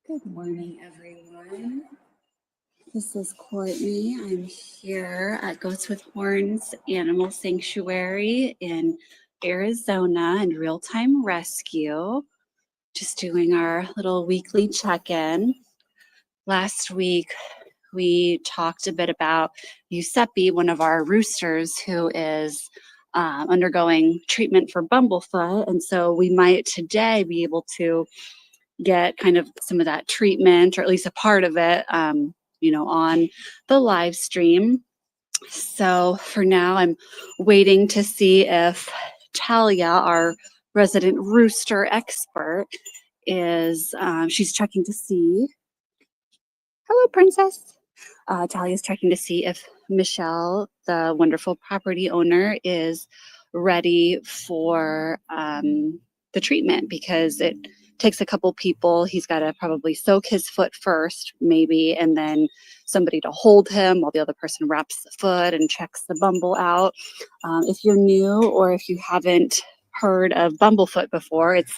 Good morning, everyone. This is Courtney. I'm here at Goats with Horns Animal Sanctuary in Arizona and real-time rescue. Just doing our little weekly check-in. Last week, we talked a bit about Giuseppe, one of our roosters who is undergoing treatment for Bumblefoot. And so we might today be able to get kind of some of that treatment, or at least a part of it, on the live stream. So for now, I'm waiting to see if Talia, our resident rooster expert, is, she's checking to see. Hello, Princess. Talia's checking to see if Michelle, the wonderful property owner, is ready for the treatment, because it takes a couple people. He's got to probably soak his foot first, maybe, and then somebody to hold him while the other person wraps the foot and checks the bumble out. If you're new or if you haven't heard of Bumblefoot before, it's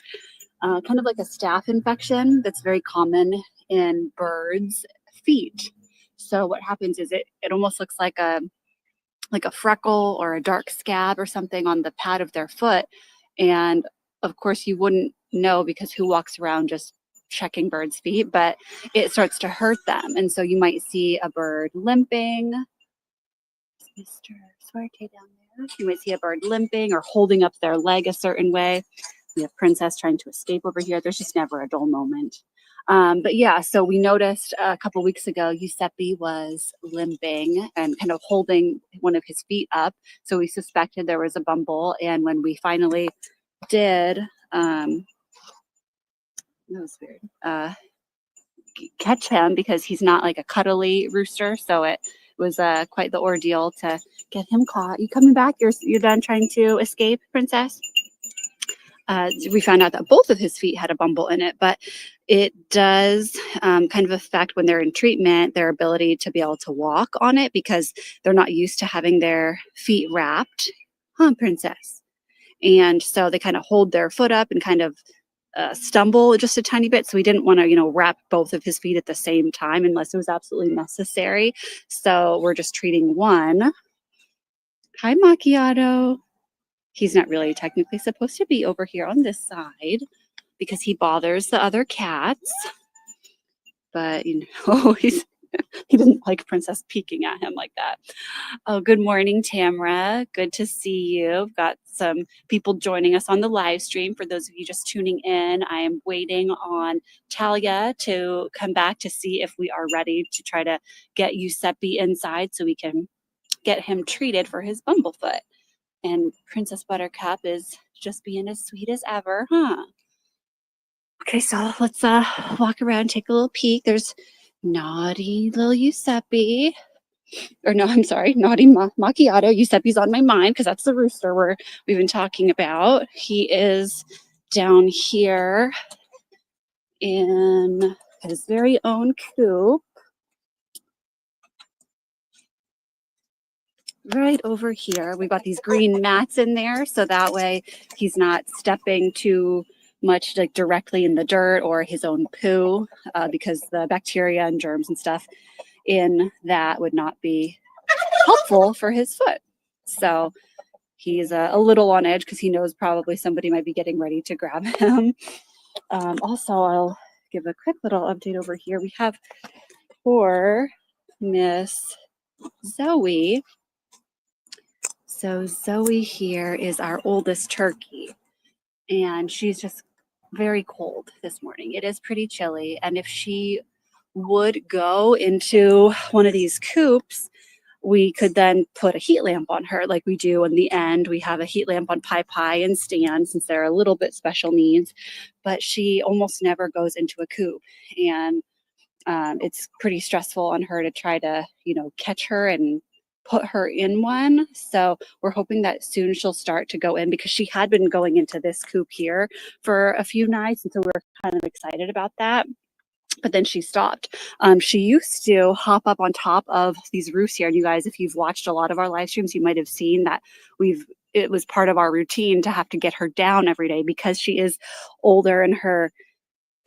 kind of like a staph infection that's very common in birds' feet. So what happens is it almost looks like a freckle or a dark scab or something on the pad of their foot. And of course you wouldn't know, because who walks around just checking birds' feet, but it starts to hurt them. And so you might see a bird limping. Mr. Suerte down there. You might see a bird limping or holding up their leg a certain way. We have Princess trying to escape over here. There's just never a dull moment. But yeah, so we noticed a couple weeks ago, Giuseppe was limping and kind of holding one of his feet up. So we suspected there was a bumble. And when we finally did, that was weird, catch him, because he's not like a cuddly rooster. So it was quite the ordeal to get him caught. You coming back? You're done trying to escape, Princess? We found out that both of his feet had a bumble in it, but it does kind of affect, when they're in treatment, their ability to be able to walk on it, because they're not used to having their feet wrapped. Huh, Princess? And so they kind of hold their foot up and kind of stumble just a tiny bit. So we didn't want to, wrap both of his feet at the same time unless it was absolutely necessary. So we're just treating one. Hi, Macchiato. He's not really technically supposed to be over here on this side because he bothers the other cats. But, he didn't like Princess peeking at him like that. Oh, good morning, Tamara. Good to see you. We've got some people joining us on the live stream. For those of you just tuning in, I am waiting on Talia to come back to see if we are ready to try to get Giuseppe inside so we can get him treated for his Bumblefoot. And Princess Buttercup is just being as sweet as ever, huh? Okay, so let's walk around, take a little peek. There's naughty little Giuseppe. Or no, I'm sorry, naughty Macchiato. Giuseppe's on my mind because that's the rooster we've been talking about. He is down here in his very own coop. Right over here. We've got these green mats in there, so that way he's not stepping too much like directly in the dirt or his own poo, because the bacteria and germs and stuff in that would not be helpful for his foot. So he's a little on edge because he knows probably somebody might be getting ready to grab him. Also, I'll give a quick little update over here. We have for Miss Zoe. So Zoe here is our oldest turkey, and she's just very cold this morning. It is pretty chilly, and if she would go into one of these coops, we could then put a heat lamp on her like we do in the end. We have a heat lamp on Pie and Stan since they're a little bit special needs, but she almost never goes into a coop, and it's pretty stressful on her to try to, catch her and put her in one. So we're hoping that soon she'll start to go in, because she had been going into this coop here for a few nights. And so we're kind of excited about that. But then she stopped. She used to hop up on top of these roofs here. And you guys, if you've watched a lot of our live streams, you might have seen that it was part of our routine to have to get her down every day because she is older and her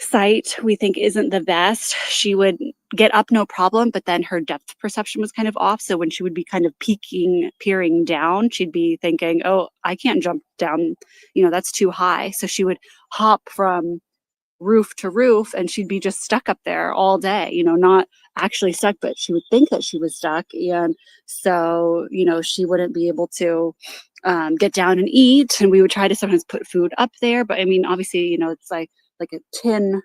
sight we think isn't the best. She would get up no problem, but then her depth perception was kind of off. So when she would be kind of peering down, she'd be thinking, oh, I can't jump down, that's too high. So she would hop from roof to roof and she'd be just stuck up there all day, not actually stuck, but she would think that she was stuck. And so, she wouldn't be able to get down and eat. And we would try to sometimes put food up there. But I mean, obviously, it's like a tin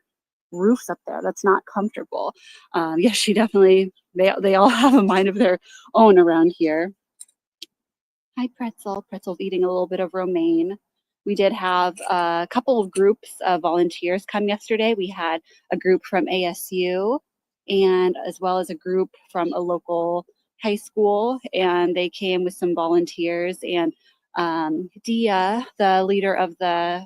roofs up there. That's not comfortable. Yeah, she definitely, they all have a mind of their own around here. Hi, Pretzel. Pretzel's eating a little bit of romaine. We did have a couple of groups of volunteers come yesterday. We had a group from ASU and as well as a group from a local high school, and they came with some volunteers. And Dia, the leader of the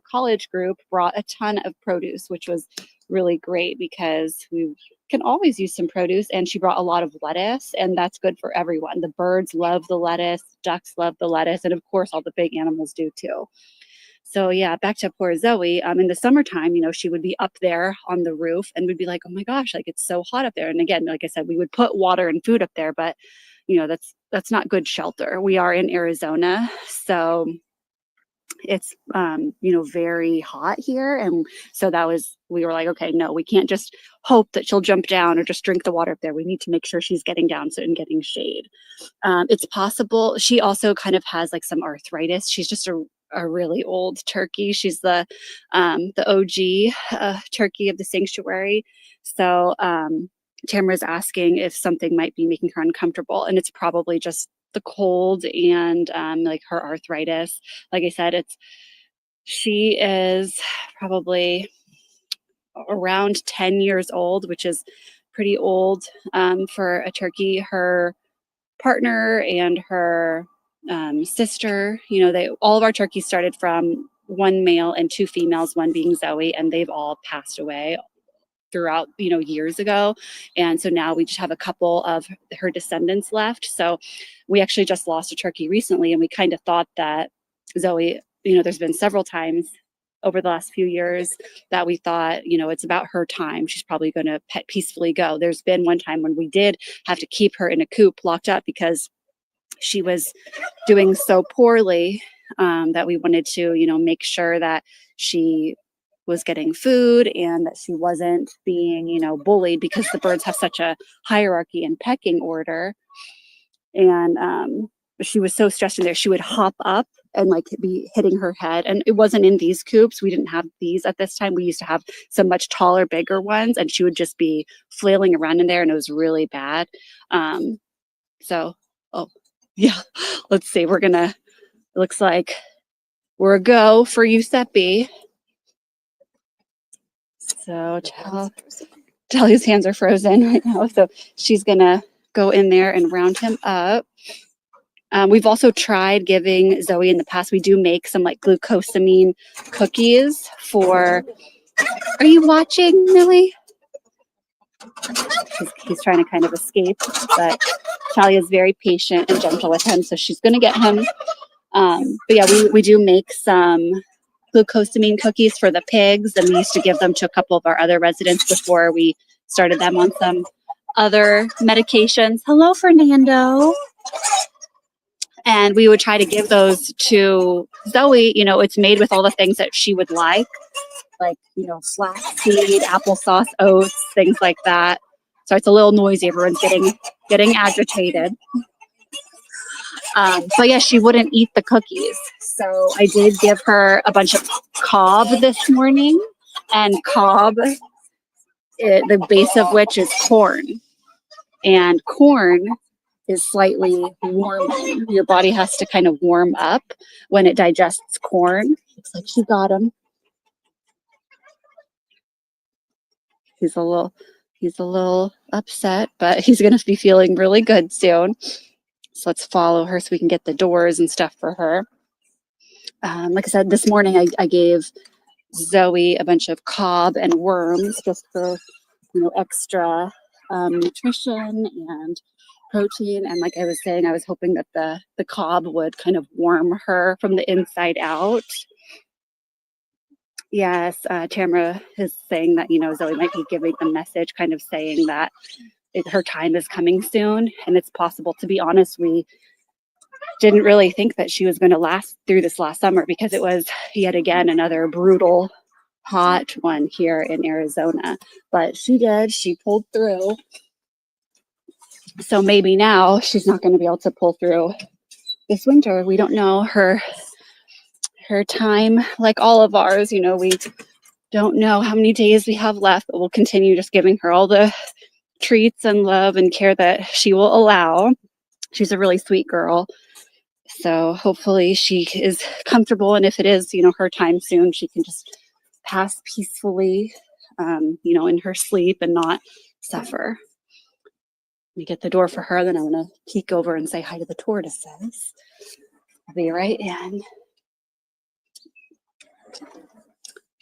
college group, brought a ton of produce, which was really great because we can always use some produce. And she brought a lot of lettuce, and that's good for everyone. The birds love the lettuce, ducks love the lettuce, and of course all the big animals do too. So yeah, back to poor Zoe. In the summertime, she would be up there on the roof and we'd be like, oh my gosh, like it's so hot up there. And again, like I said, we would put water and food up there, but that's not good shelter. We are in Arizona, so it's very hot here. And so we were like, okay, no, we can't just hope that she'll jump down or just drink the water up there. We need to make sure she's getting down and getting shade. It's possible. She also kind of has like some arthritis. She's just a really old turkey. She's the OG turkey of the sanctuary. So Tamara's asking if something might be making her uncomfortable, and it's probably just the cold and like her arthritis. Like I said, she is probably around 10 years old, which is pretty old for a turkey. Her partner and her sister, all of our turkeys started from one male and two females, one being Zoe, and they've all passed away throughout years ago. And so now we just have a couple of her descendants left. So we actually just lost a turkey recently, and we kind of thought that Zoe, there's been several times over the last few years that we thought, it's about her time. She's probably going to peacefully go. There's been one time when we did have to keep her in a coop locked up because she was doing so poorly that we wanted to, make sure that she was getting food and that she wasn't being, bullied, because the birds have such a hierarchy and pecking order. And she was so stressed in there. She would hop up and like be hitting her head. And it wasn't in these coops. We didn't have these at this time. We used to have some much taller, bigger ones, and she would just be flailing around in there, and it was really bad. Oh yeah, let's see. Looks like we're a go for Giuseppe. So Talia's hands are frozen right now. So she's gonna go in there and round him up. We've also tried giving Zoe in the past. We do make some like glucosamine cookies for. Are you watching, Millie? He's trying to kind of escape, but Talia's very patient and gentle with him, so she's gonna get him. But yeah, we do make some glucosamine cookies for the pigs, and we used to give them to a couple of our other residents before we started them on some other medications. Hello, Fernando. And we would try to give those to Zoe. It's made with all the things that she would like flaxseed, applesauce, oats, things like that. So it's a little noisy. Everyone's getting agitated. But yeah, she wouldn't eat the cookies. So I did give her a bunch of cob this morning, and cob, the base of which is corn. And corn is slightly warming. Your body has to kind of warm up when it digests corn. Looks like she got him. He's a little upset, but he's going to be feeling really good soon. So let's follow her so we can get the doors and stuff for her. Like I said, this morning I gave Zoe a bunch of cob and worms just for extra nutrition and protein. And like I was saying, I was hoping that the cob would kind of warm her from the inside out. Yes, Tamara is saying that, Zoe might be giving a message kind of saying that her time is coming soon. And it's possible, to be honest, we didn't really think that she was going to last through this last summer because it was yet again another brutal, hot one here in Arizona. But she did. She pulled through. So maybe now she's not going to be able to pull through this winter. We don't know her time, like all of ours. We don't know how many days we have left, but we'll continue just giving her all the treats and love and care that she will allow. She's a really sweet girl. So hopefully she is comfortable. And if it is, her time soon, she can just pass peacefully, in her sleep and not suffer. Let me get the door for her. Then I'm going to peek over and say hi to the tortoises. I'll be right in.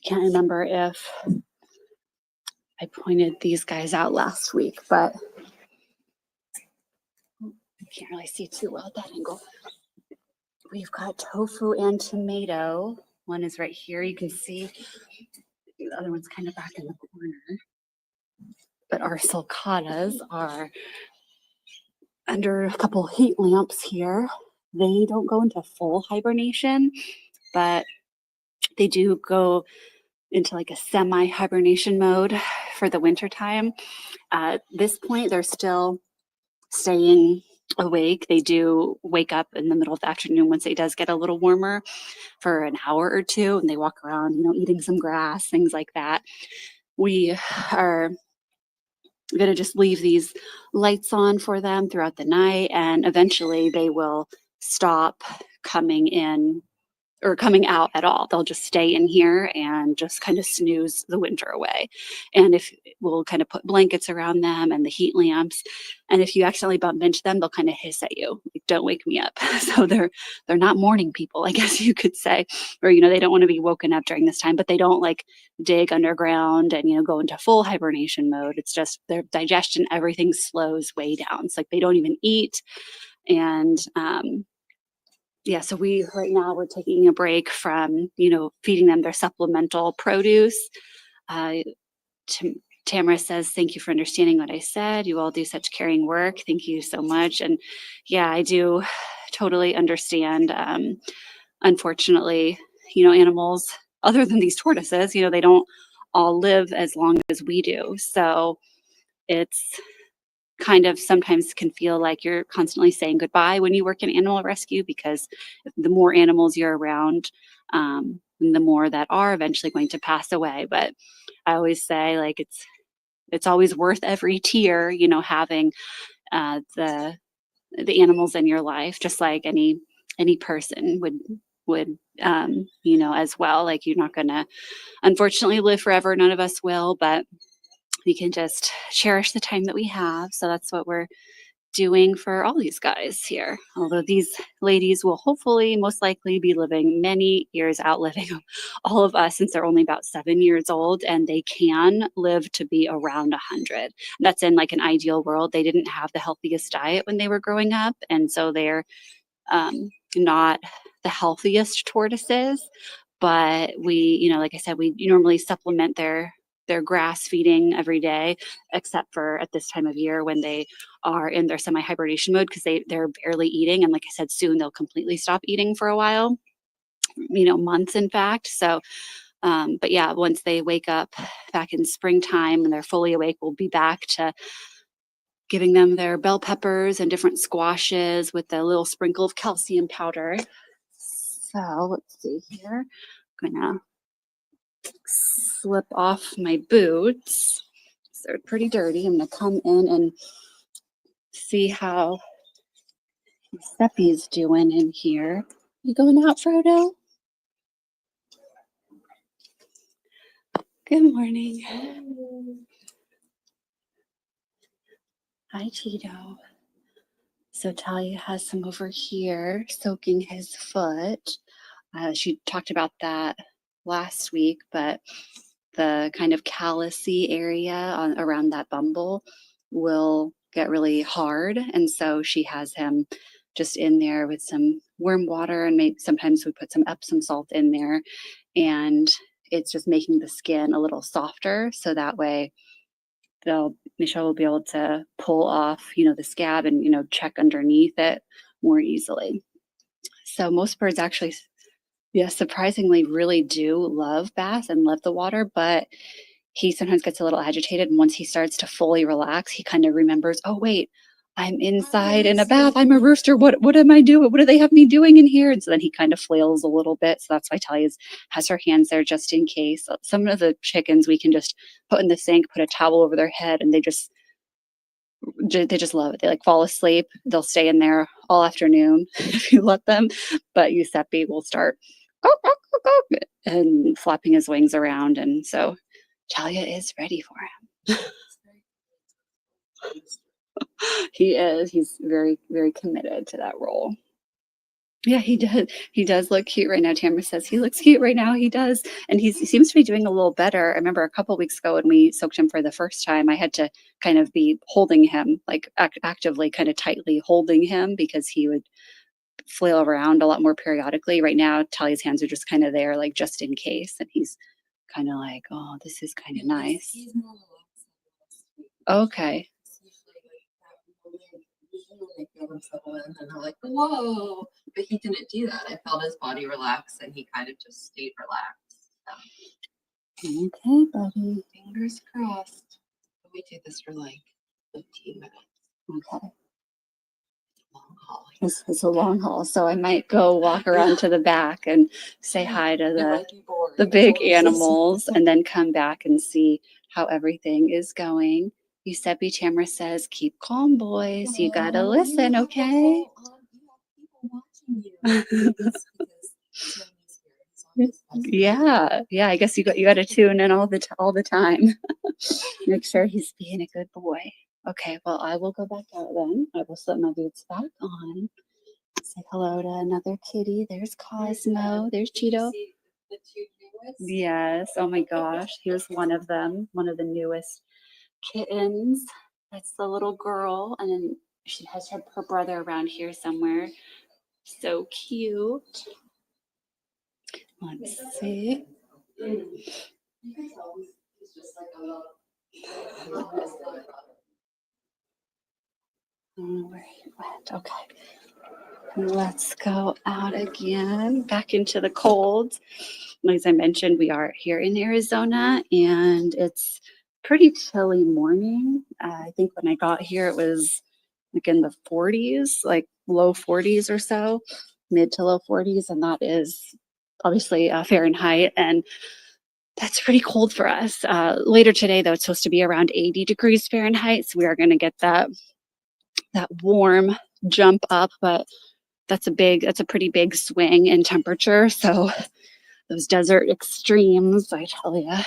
Can't remember if I pointed these guys out last week, but I can't really see too well at that angle. We've got Tofu and Tomato. One is right here. You can see the other one's kind of back in the corner. But our sulcatas are under a couple heat lamps here. They don't go into full hibernation, but they do go into like a semi-hibernation mode for the winter time. At this point, they're still staying awake. They do wake up in the middle of the afternoon once it does get a little warmer for an hour or two, and they walk around, eating some grass, things like that. We are going to just leave these lights on for them throughout the night, and eventually they will stop coming in or coming out at all. They'll just stay in here and just kind of snooze the winter away. And if we'll kind of put blankets around them and the heat lamps, and if you accidentally bump into them, they'll kind of hiss at you, like, don't wake me up. So they're not morning people, I guess you could say, or they don't want to be woken up during this time, but they don't like dig underground and go into full hibernation mode. It's just their digestion, everything slows way down. It's like they don't even eat. And yeah, so right now we're taking a break from, feeding them their supplemental produce. Tamara says, thank you for understanding what I said. You all do such caring work. Thank you so much. And yeah, I do totally understand. Unfortunately, animals, other than these tortoises, they don't all live as long as we do. So it's kind of sometimes can feel like you're constantly saying goodbye when you work in animal rescue, because the more animals you're around, the more that are eventually going to pass away. But I always say, like, it's always worth every tear, having the animals in your life, just like any person would as well. Like, you're not gonna unfortunately live forever. None of us will, but we can just cherish the time that we have. So that's what we're doing for all these guys here. Although these ladies will hopefully most likely be living many years, outliving all of us, since they're only about 7 years old, and they can live to be around 100. That's in like an ideal world. They didn't have the healthiest diet when they were growing up, and so they're not the healthiest tortoises. But we, like I said, we normally supplement their grass feeding every day, except for at this time of year when they are in their semi-hibernation mode, because they're barely eating. And like I said, soon they'll completely stop eating for a while, months in fact. So, but yeah, once they wake up back in springtime and they're fully awake, we'll be back to giving them their bell peppers and different squashes with a little sprinkle of calcium powder. So let's see here. I'm gonna slip off my boots. So they're pretty dirty. I'm gonna come in and see how Giuseppe's doing in here. You going out, Frodo? Good morning. Hi, Tito. So Talia has some over here soaking his foot. She talked about that last week, but the kind of callousy area around that bumble will get really hard. And so she has him just in there with some warm water, and maybe sometimes we put some Epsom salt in there. And it's just making the skin a little softer. So that way Michelle will be able to pull off, the scab and, check underneath it more easily. So most birds actually, yeah, surprisingly really do love baths and love the water, but he sometimes gets a little agitated. And once he starts to fully relax, he kind of remembers, oh, wait, I'm inside in a bath. I'm a rooster. What am I doing? What do they have me doing in here? And so then he kind of flails a little bit. So that's why Talia has her hands there just in case. Some of the chickens we can just put in the sink, put a towel over their head, and they just love it. They like fall asleep. They'll stay in there all afternoon if you let them. But Giuseppe will start and flapping his wings around. And so Talia is ready for him. He is. He's very, very committed to that role. Yeah, he does. He does look cute right now. Tamara says he looks cute right now. He does. And he seems to be doing a little better. I remember a couple of weeks ago when we soaked him for the first time, I had to kind of be holding him, like actively, kind of tightly holding him because he would flail around a lot more periodically. Right now, Talia's hands are just kind of there, like just in case. And he's kind of like, oh, this is kind of nice. He's more relaxed. Okay. They feel themselves and then they're like, whoa. But he didn't do that. I felt his body relax and he kind of just stayed relaxed. So. Okay, buddy. Fingers crossed. We do this for like 15 minutes. Okay. Long haul. It's a long haul, so I might go walk around to the back and say hi to the big animals and then come back and see how everything is going. Giuseppe Tamara says, keep calm, boys. You gotta listen, okay? Yeah, I guess you got to tune in all the time. Make sure he's being a good boy. Okay, well, I will go back out then. I will slip my boots back on. Say hello to another kitty. There's Cosmo. There's Cheeto. Yes. Oh my gosh. Here's one of them. One of the newest kittens. That's the little girl. And then she has her brother around here somewhere. So cute. Let's see. I don't know where he went. Okay. Let's go out again, back into the cold. As I mentioned, we are here in Arizona and it's pretty chilly morning. I think when I got here, it was like in the 40s, like low 40s or so, mid to low 40s. And that is obviously Fahrenheit. And that's pretty cold for us. Later today, though, it's supposed to be around 80 degrees Fahrenheit. So we are going to get that warm jump up, but that's a pretty big swing in temperature. So those desert extremes, I tell you. Okay,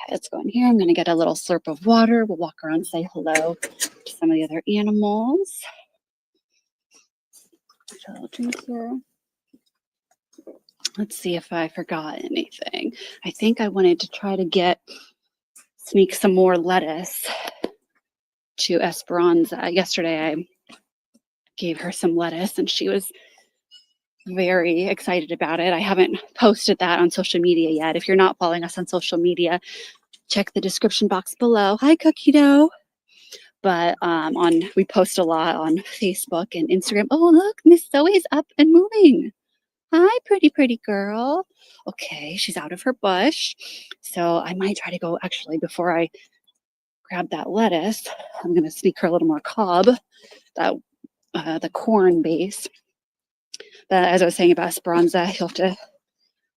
let's go in here. I'm going to get a little slurp of water. We'll walk around and say hello to some of the other animals. A little drink here. Let's see if I forgot anything. I think I wanted to try to sneak some more lettuce to Esperanza. Yesterday I gave her some lettuce and she was very excited about it. I haven't posted that on social media yet. If you're not following us on social media, check the description box below. Hi, Cookie Dough. But we post a lot on Facebook and Instagram. Oh, look, Miss Zoe's up and moving. Hi, pretty girl. Okay, she's out of her bush. So I might try to go, actually, before I grab that lettuce, I'm going to sneak her a little more cob, the corn base. But as I was saying about Esperanza, you'll have to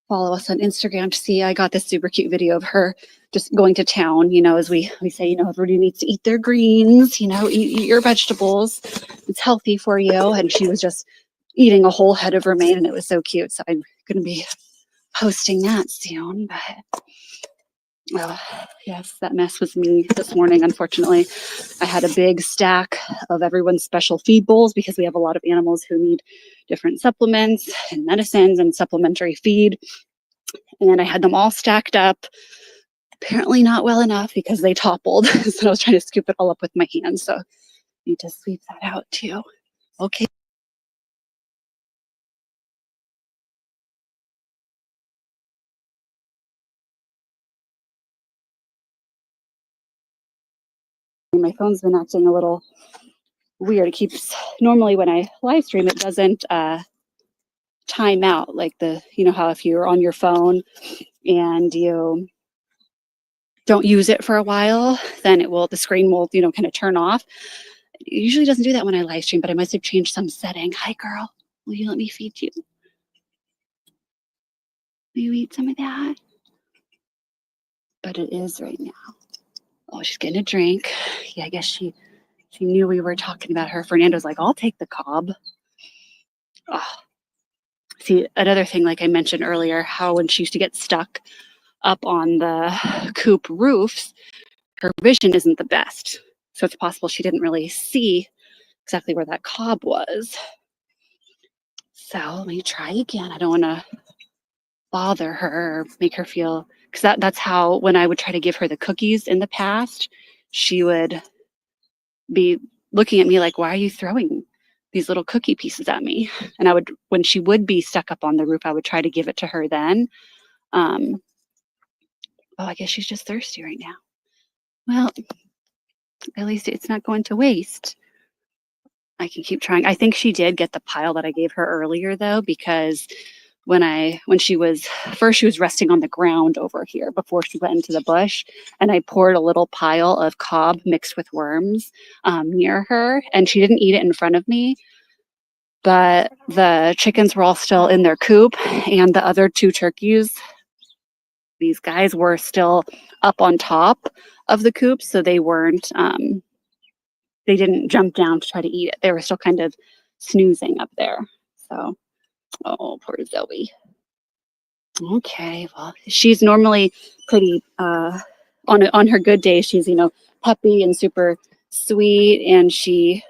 follow us on Instagram to see. I got this super cute video of her just going to town, as we say, everybody needs to eat their greens, eat your vegetables. It's healthy for you. And she was just eating a whole head of romaine and it was so cute. So I'm going to be posting that soon. But yes, that mess was me this morning. Unfortunately, I had a big stack of everyone's special feed bowls because we have a lot of animals who need different supplements and medicines and supplementary feed. And I had them all stacked up, apparently not well enough because they toppled. So I was trying to scoop it all up with my hands. So I need to sweep that out too. Okay. my phone's been acting a little weird. It keeps, normally when I live stream, it doesn't time out, like how if you're on your phone and you don't use it for a while, then the screen will, kind of turn off. It usually doesn't do that when I live stream, but I must have changed some setting. Hi, girl. Will you let me feed you? Will you eat some of that? But it is right now. Oh, she's getting a drink. Yeah, I guess she knew we were talking about her. Fernando's like, I'll take the cob. Oh. See, another thing, like I mentioned earlier, how when she used to get stuck up on the coop roofs, her vision isn't the best. So it's possible she didn't really see exactly where that cob was. So let me try again. I don't want to bother her or make her feel, because that's how, when I would try to give her the cookies in the past, she would be looking at me like, why are you throwing these little cookie pieces at me? And when she would be stuck up on the roof, I would try to give it to her then. Oh, I guess she's just thirsty right now. Well, at least it's not going to waste. I can keep trying. I think she did get the pile that I gave her earlier, though, because when she was resting on the ground over here before she went into the bush, and I poured a little pile of cob mixed with worms near her, and she didn't eat it in front of me, but the chickens were all still in their coop, and the other two turkeys, these guys, were still up on top of the coop, so they weren't they didn't jump down to try to eat it. They were still kind of snoozing up there. So, oh, poor Zoe. Okay, well, she's normally pretty on her good days. She's peppy and super sweet, and she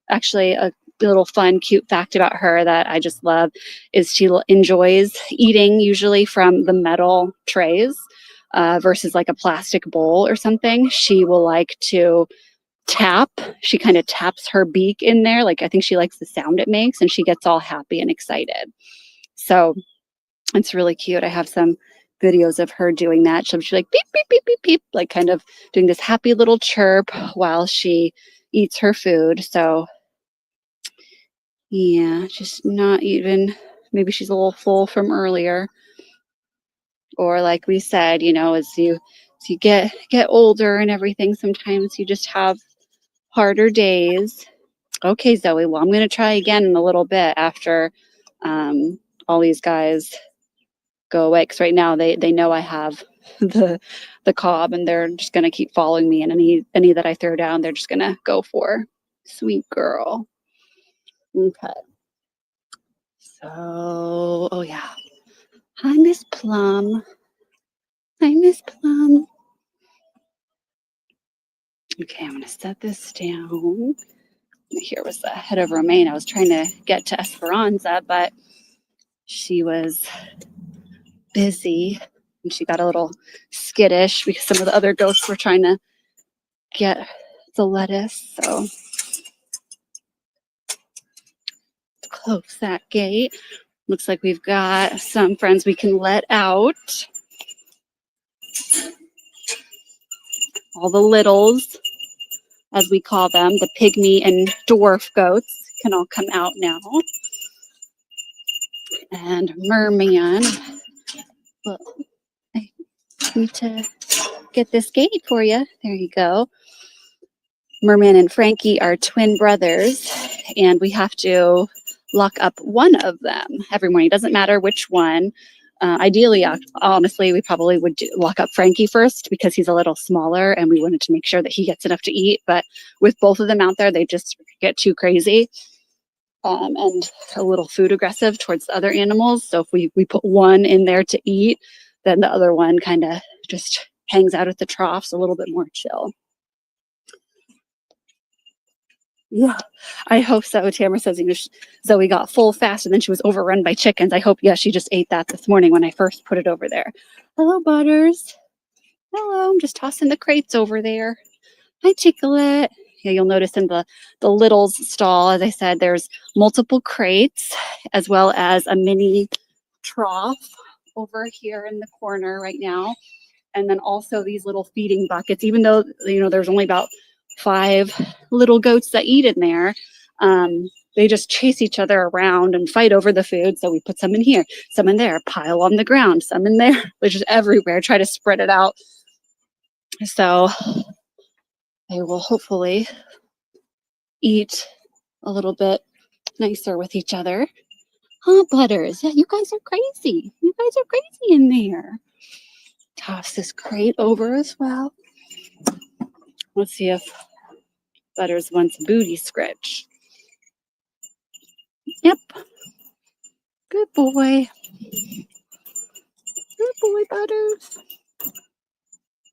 actually, a little fun, cute fact about her that I just love is she enjoys eating usually from the metal trays versus like a plastic bowl or something. She will like to tap. She kind of taps her beak in there. Like, I think she likes the sound it makes, and she gets all happy and excited. So it's really cute. I have some videos of her doing that. She'll be like beep, beep, beep, beep, beep, like kind of doing this happy little chirp while she eats her food. So yeah, just not even, maybe she's a little full from earlier. Or like we said, as you get older and everything, sometimes you just have harder days. Okay, Zoe, well, I'm going to try again in a little bit after all these guys go away, because right now they know I have the cob, and they're just going to keep following me, and any that I throw down, they're just going to go for. Sweet girl. Okay. So, oh yeah. Hi, Miss Plum. Hi, Miss Plum. Okay, I'm going to set this down. Here was the head of Romaine. I was trying to get to Esperanza, but she was busy, and she got a little skittish because some of the other goats were trying to get the lettuce. So close that gate. Looks like we've got some friends we can let out. All the littles, as we call them, the pygmy and dwarf goats, can all come out now. And Merman, well, I need to get this gate for you. There you go. Merman and Frankie are twin brothers, and we have to lock up one of them every morning. It doesn't matter which one. Ideally, honestly, we probably would lock up Frankie first because he's a little smaller, and we wanted to make sure that he gets enough to eat. But with both of them out there, they just get too crazy and a little food aggressive towards the other animals. So if we put one in there to eat, then the other one kind of just hangs out at the troughs, a little bit more chill. Yeah, I hope so. Tamara says Zoe got full fast and then she was overrun by chickens. I hope, she just ate that this morning when I first put it over there. Hello, Butters. Hello, I'm just tossing the crates over there. Hi, Chicklet. Yeah, you'll notice in the littles stall, as I said, there's multiple crates as well as a mini trough over here in the corner right now. And then also these little feeding buckets, even though, there's only about 5 little goats that eat in there. They just chase each other around and fight over the food. So we put some in here, some in there, pile on the ground, some in there. They're just everywhere, try to spread it out. So they will hopefully eat a little bit nicer with each other. Huh, Butters? Yeah, you guys are crazy. You guys are crazy in there. Toss this crate over as well. Let's see if Butters wants booty scratch. Yep. Good boy. Good boy, Butters.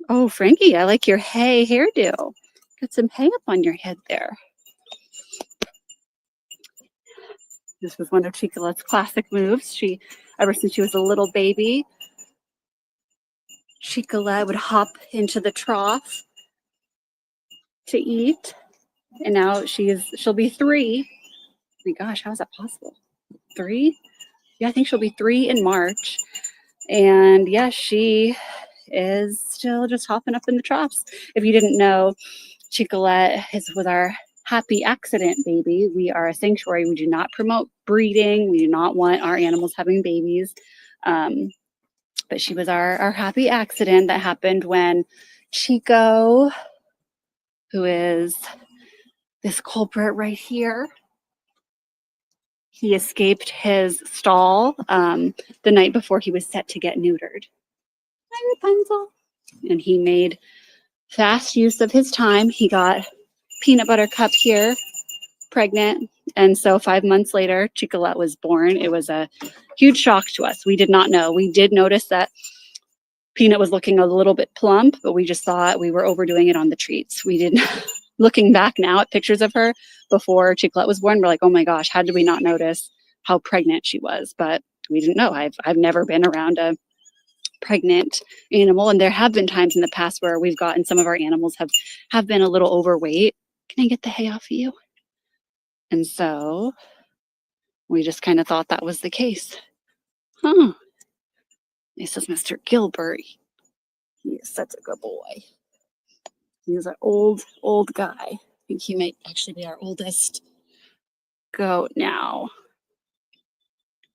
Oh, Frankie, I like your hay hairdo. Got some hay up on your head there. This was one of Chicolette's classic moves. Ever since she was a little baby, Chicolette would hop into the trough to eat. And now she'll be 3. Oh my gosh, how is that possible? 3? Yeah, I think she'll be 3 in March. And yeah, she is still just hopping up in the troughs. If you didn't know, Chicolette was our happy accident baby. We are a sanctuary. We do not promote breeding. We do not want our animals having babies. But she was our happy accident that happened when Chico, who is this culprit right here, he escaped his stall the night before he was set to get neutered. Hi, Rapunzel. And he made fast use of his time. He got Peanut Butter Cup here, pregnant. And so 5 months later, Chicolette was born. It was a huge shock to us. We did not know. We did notice that Peanut was looking a little bit plump, but we just thought we were overdoing it on the treats. We didn't. Looking back now at pictures of her before Chicolette was born, we're like, oh my gosh, how did we not notice how pregnant she was? But we didn't know. I've never been around a pregnant animal, and there have been times in the past where we've gotten some of our animals have been a little overweight. Can I get the hay off of you? And so we just kind of thought that was the case. Huh. This is Mr. Gilbert. He is such a good boy. He's an old guy. I think he might actually be our oldest goat now.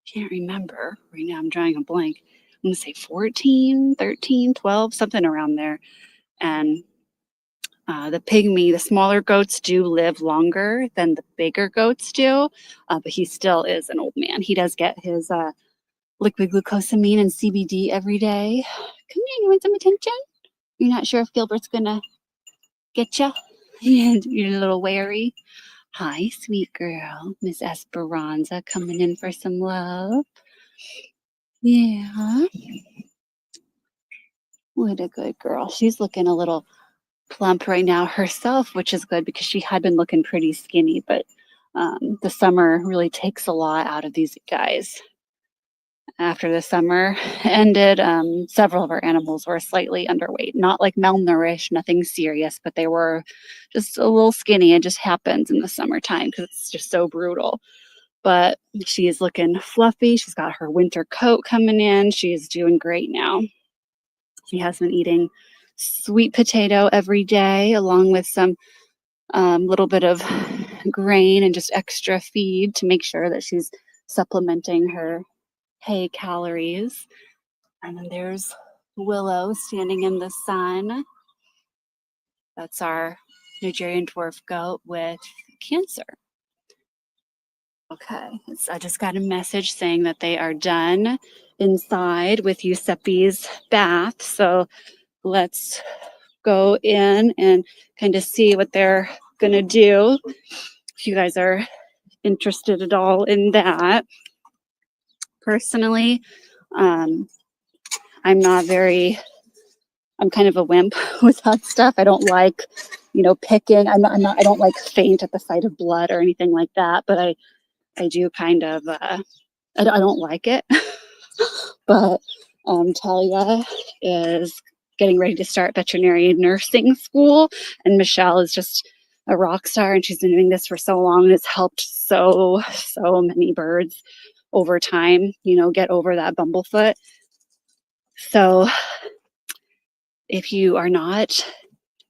Can't remember. Right now I'm drawing a blank. I'm going to say 14, 13, 12, something around there. And the pygmy, the smaller goats do live longer than the bigger goats do, but he still is an old man. He does get his liquid glucosamine and CBD every day. Come here, you want some attention? You're not sure if Gilbert's going to get you? You're a little wary. Hi, sweet girl. Miss Esperanza coming in for some love. Yeah. What a good girl. She's looking a little plump right now herself, which is good because she had been looking pretty skinny, but the summer really takes a lot out of these guys. After the summer ended, several of our animals were slightly underweight, not like malnourished, nothing serious, but they were just a little skinny. It just happens in the summertime because it's just so brutal. But she is looking fluffy. She's got her winter coat coming in. She is doing great now. She has been eating sweet potato every day, along with some little bit of grain and just extra feed to make sure that she's supplementing her hay calories. And then there's Willow standing in the sun. That's our Nigerian dwarf goat with cancer. Okay, I just got a message saying that they are done inside with Giuseppe's bath. So let's go in and kind of see what they're gonna do. If you guys are interested at all in that. Personally, I'm kind of a wimp with that stuff. I don't like, picking. I don't like faint at the sight of blood or anything like that, but I do kind of, I don't like it. But Talia is getting ready to start veterinary nursing school, and Michelle is just a rock star, and she's been doing this for so long, and it's helped so many birds over time, get over that bumblefoot. So if you are not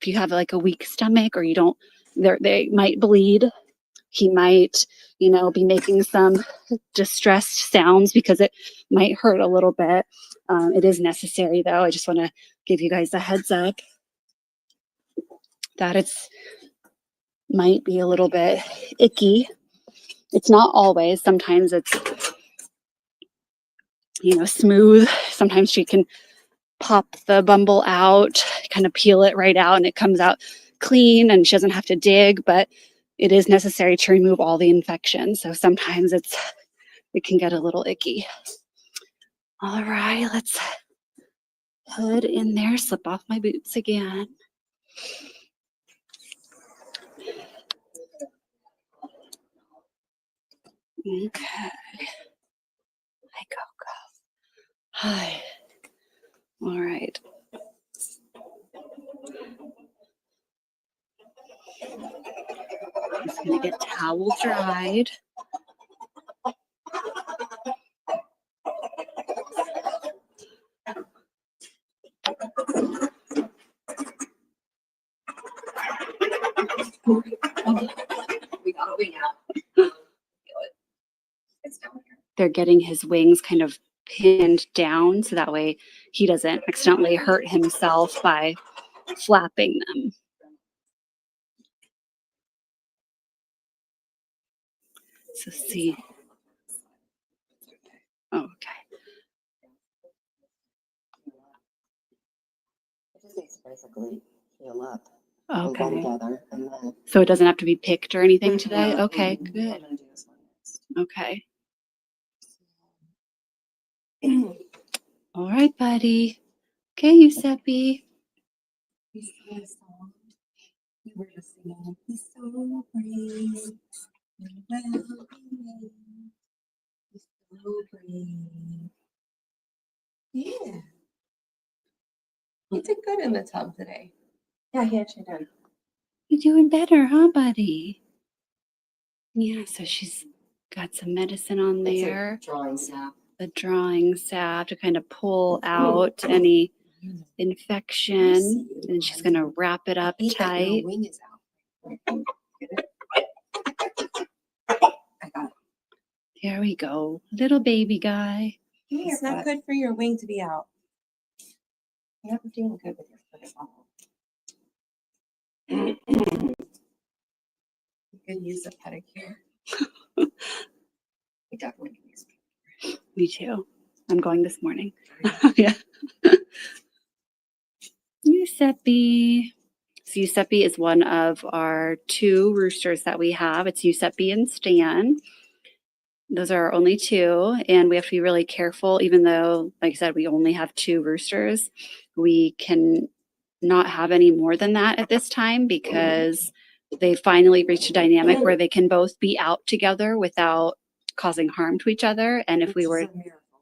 if you have like a weak stomach or you don't, they might bleed. He might, be making some distressed sounds because it might hurt a little bit. It is necessary though. I just want to give you guys a heads up that it's might be a little bit icky. It's not always. Sometimes it's, smooth. Sometimes she can pop the Bumble out, kind of peel it right out, and it comes out clean and she doesn't have to dig, but it is necessary to remove all the infection. So sometimes it can get a little icky. All right, let's put in there, slip off my boots again. Okay. Hi, Coco. Hi. All right. I'm just going to get towel dried. We got a wing out. It's down here. They're Getting his wings kind of pinned down so that way he doesn't accidentally hurt himself by flapping them. So see. Oh, okay. It just basically heal up. Okay. Together, and then so it doesn't have to be picked or anything today? Okay, good. Okay. All right, buddy. Okay, Giuseppe. We were just singing, he's so brave. He's so brave. Yeah. He did good in the tub today. Yeah, he actually did. You're doing better, huh, buddy? Yeah, so she's got some medicine on there. It's a drawing salve. A drawing salve to kind of pull out any infection. And she's going to wrap it up tight. Your wing is out. I got it. There we go. Little baby guy. It's not good for your wing to be out. You're not doing good with your foot at all. You could use a pedicure. We definitely can use a pedicure. Me too. I'm going this morning. Yeah. Giuseppe. So Giuseppe is one of our 2 roosters that we have. It's Giuseppe and Stan. Those are our only 2, and we have to be really careful, even though, like I said, we only have 2 roosters. We can not have any more than that at this time because they finally reached a dynamic where they can both be out together without causing harm to each other. And if we were,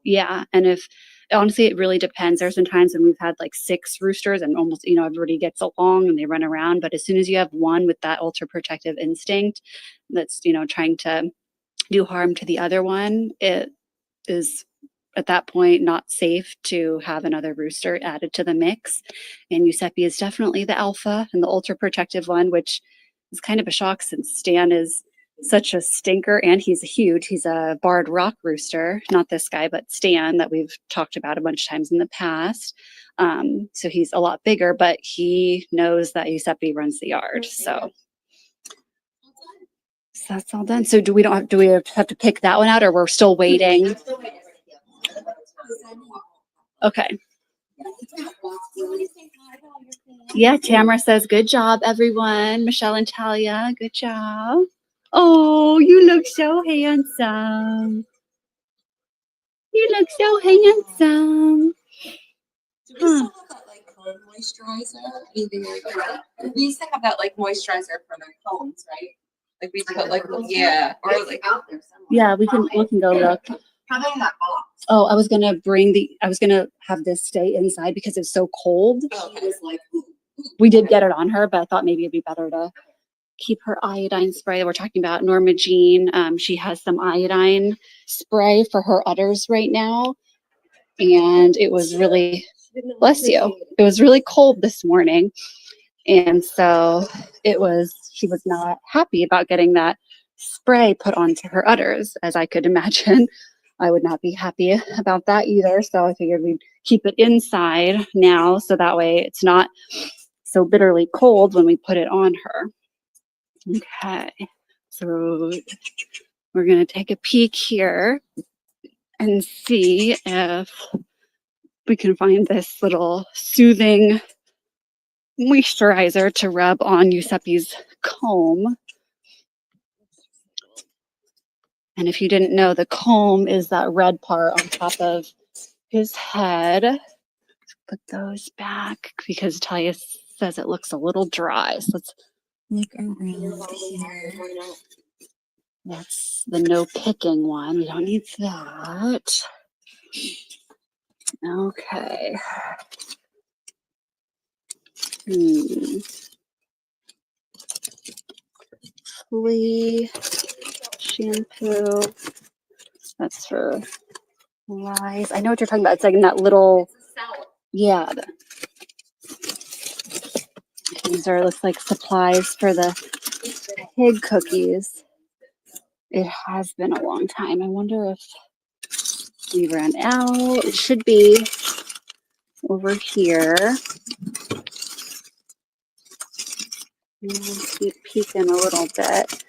yeah, and if honestly, it really depends. There's been times when we've had like 6 roosters and almost, everybody gets along and they run around. But as soon as you have one with that ultra protective instinct that's, trying to do harm to the other one, it is at that point not safe to have another rooster added to the mix. And Giuseppe is definitely the alpha and the ultra protective one, which is kind of a shock since Stan is such a stinker and he's huge. He's a barred rock rooster, not this guy, but Stan that we've talked about a bunch of times in the past. So he's a lot bigger, but he knows that Giuseppe runs the yard. So that's all done. So do we have to pick that one out, or we're still waiting? Okay. Yeah, Tamara says, good job, everyone. Michelle and Talia, good job. Oh, you look so handsome. You look so handsome. Do we still have that like home moisturizer? Anything like that? We used to have that like moisturizer for their combs, right? Like we put like or like out there somewhere. Yeah, we can go look. Probably in that box. Oh, I was gonna have this stay inside because it's so cold. Oh, it was like we did get it on her, but I thought maybe it'd be better to keep her iodine spray. We're talking about Norma Jean. She has some iodine spray for her udders right now. And it was really, bless you, it was really cold this morning. And so she was not happy about getting that spray put onto her udders, as I could imagine. I would not be happy about that either. So I figured we'd keep it inside now so that way it's not so bitterly cold when we put it on her. Okay, so we're going to take a peek here and see if we can find this little soothing moisturizer to rub on Giuseppe's comb. And if you didn't know, the comb is that red part on top of his head. Put those back because Talia says it looks a little dry. So let's look around here. That's the no picking one. We don't need that. Okay. Flea shampoo. That's for lice. I know what you're talking about. It's like in that little, yeah. These are, looks like supplies for the pig cookies. It has been a long time. I wonder if we ran out. It should be over here. We'll keep peeking a little bit.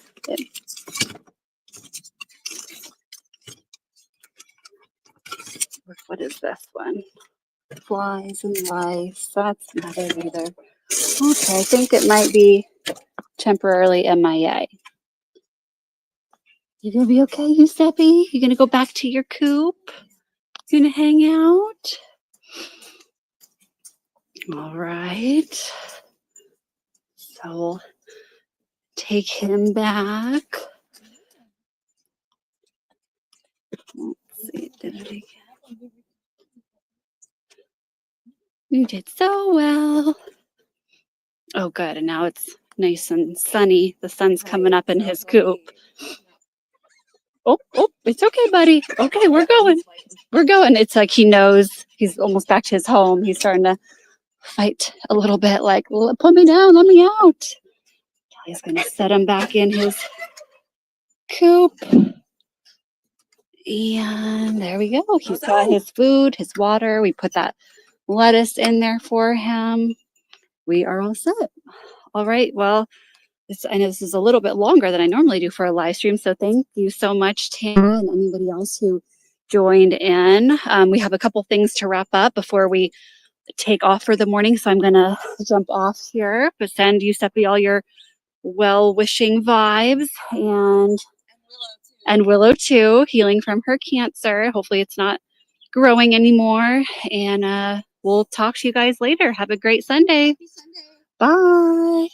What is this one? Flies and lice. That's not it either. Okay, I think it might be temporarily MIA. You gonna be okay, Giuseppe? You gonna go back to your coop? You gonna hang out? All right. So take him back. Let's see, did it again. You did so well. Oh, good. And now it's nice and sunny. The sun's coming up in his coop. Oh, it's okay, buddy. Okay, we're going. We're going. It's like he knows he's almost back to his home. He's starting to fight a little bit, like, put me down, let me out. He's going to set him back in his coop. And there we go. He's got his food, his water. We put that lettuce in there for him. We are all set. All right. Well, I know this is a little bit longer than I normally do for a live stream. So thank you so much, Tara, and anybody else who joined in. We have a couple things to wrap up before we take off for the morning. So I'm going to jump off here, but send Giuseppe all your well-wishing vibes and Willow too, healing from her cancer. Hopefully it's not growing anymore. And we'll talk to you guys later. Have a great Sunday. Bye.